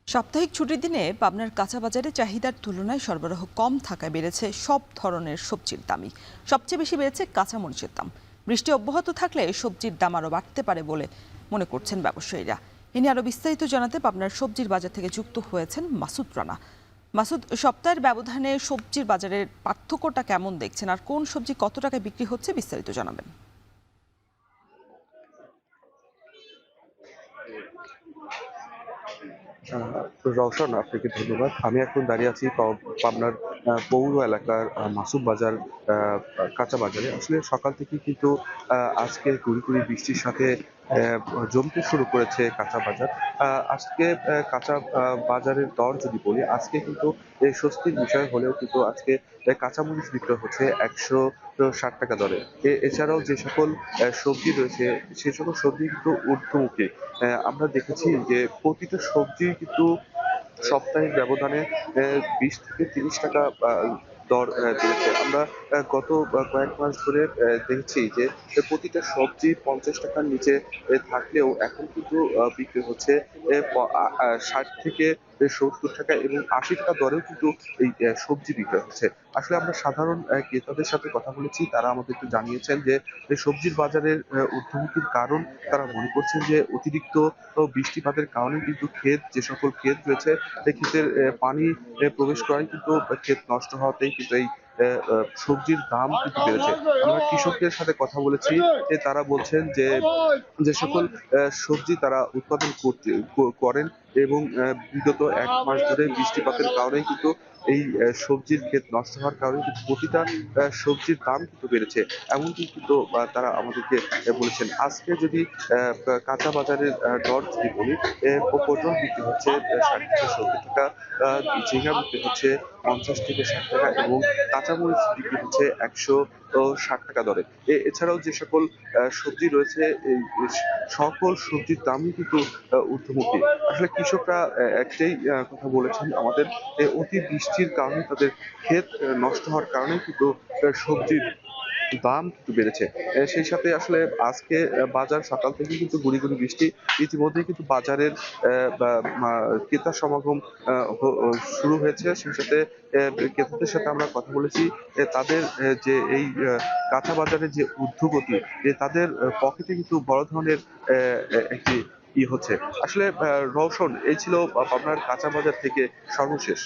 সাপ্তাহিক ছুটির দিনে পাবনার কাঁচা বাজারে চাহিদার তুলনায় সরবরাহ কম থাকায় বেড়েছে সব ধরনের সবজির দামই। সবচেয়ে বেশি বেড়েছে কাঁচামরিচের দাম। বৃষ্টি অব্যাহত থাকলে সবজির দাম আরও বাড়তে পারে বলে মনে করছেন ব্যবসায়ীরা। এ নিয়ে আরও বিস্তারিত জানাতে পাবনার সবজির বাজার থেকে যুক্ত হয়েছেন মাসুদ রানা। মাসুদ, সপ্তাহের ব্যবধানে সবজির বাজারের পার্থক্যটা কেমন দেখছেন, আর কোন সবজি কত টাকায় বিক্রি হচ্ছে বিস্তারিত জানাবেন। রওশন, আপনাকে ধন্যবাদ। আমি এখন দাঁড়িয়ে আছি পাবনার পৌর এলাকার মাসুদ বাজার কাঁচা বাজারে। আসলে সকাল থেকে কিন্তু আজকে গুঁড়ি গুঁড়ি বৃষ্টির সাথে জমতে শুরু করেছে কাঁচা বাজার। আজকে কাঁচা বাজারের দর যদি বলি, আজকে কিন্তু স্বস্তির বিষয় হলেও কিন্তু আজকে কাঁচামরিচ বিক্রয় হচ্ছে 160 টাকা দরে। এছাড়াও যে সকল সবজি রয়েছে সে সকল সবজি কিন্তু ঊর্ধ্বমুখী। আমরা দেখেছি যে প্রতিটা সবজি কিন্তু সাপ্তাহিক ব্যবধানে 20 থেকে 30 টাকা দর বেড়েছে। আমরা গত কয়েক মাস ধরে দেখছি যে প্রতিটা সবজি 50 টাকার নিচে থাকলেও এখন কিন্তু বিক্রি হচ্ছে 60 থেকে 70 টাকা এবং 80 টাকা দরেও কিন্তু এই সবজি বিক্রয় হচ্ছে। আসলে আমরা সাধারণ ক্রেতাদের সাথে কথা বলেছি, তারা আমাদেরকে জানিয়েছেন যে এই সবজির বাজারের ঊর্ধ্বমুখীর কারণ তারা মনে করছেন যে অতিরিক্ত বৃষ্টিপাতের কারণে কিন্তু যে সকল ক্ষেত রয়েছে সেই ক্ষেতের পানি প্রবেশ করায় কিন্তু ক্ষেত নষ্ট হওয়াতেই কিন্তু এই সবজির দাম কিন্তু বেড়েছে। আমরা কৃষকদের সাথে কথা বলেছি, তারা বলছেন যে যে সকল সবজি তারা উৎপাদন করেন এবং বিগত 1 মাস ধরে বৃষ্টিপাতের কারণে কিন্তু এই সবজির ক্ষেত নষ্ট হওয়ার কারণে কিন্তু প্রতিটা সবজির দাম কিন্তু বেড়েছে। এমনকি কিন্তু তারা আমাদেরকে বলেছেন। আজকে যদি কাঁচা বাজারের দর যদি বলি, পটল বিক্রি হচ্ছে 60 থেকে 70 টাকা, ঝিঙ্গা বিক্রি হচ্ছে 50 থেকে 60 টাকা এবং কাঁচামরিচ বিক্রি হচ্ছে 160 টাকা দরে। এছাড়াও যে সকল সবজি রয়েছে এই সকল সবজির দামই কিন্তু ঊর্ধ্বমুখী। আসলে কৃষকরা একটাই কথা বলেছেন আমাদের, অতি বৃষ্টির কারণে তাদের ক্ষেত নষ্ট হওয়ার কারণে কিন্তু সবজির দাম কিন্তু বেড়েছে। সেই সাথে আসলে আজকে বাজার সকাল থেকে কিন্তু গুঁড়ি গুঁড়ি বৃষ্টি, ইতিমধ্যেই কিন্তু বাজারের বা ক্রেতা সমাগম শুরু হয়েছে। সেই সাথে ক্রেতাদের সাথে আমরা কথা বলেছি, তাদের যে এই কাঁচা বাজারের যে ঊর্ধ্বগতি, যে তাদের পকেটে কিন্তু বড় ধরনের একটি হচ্ছে। আসলে রওশন, এই ছিল আপনার কাঁচা বাজার থেকে সর্বশেষ।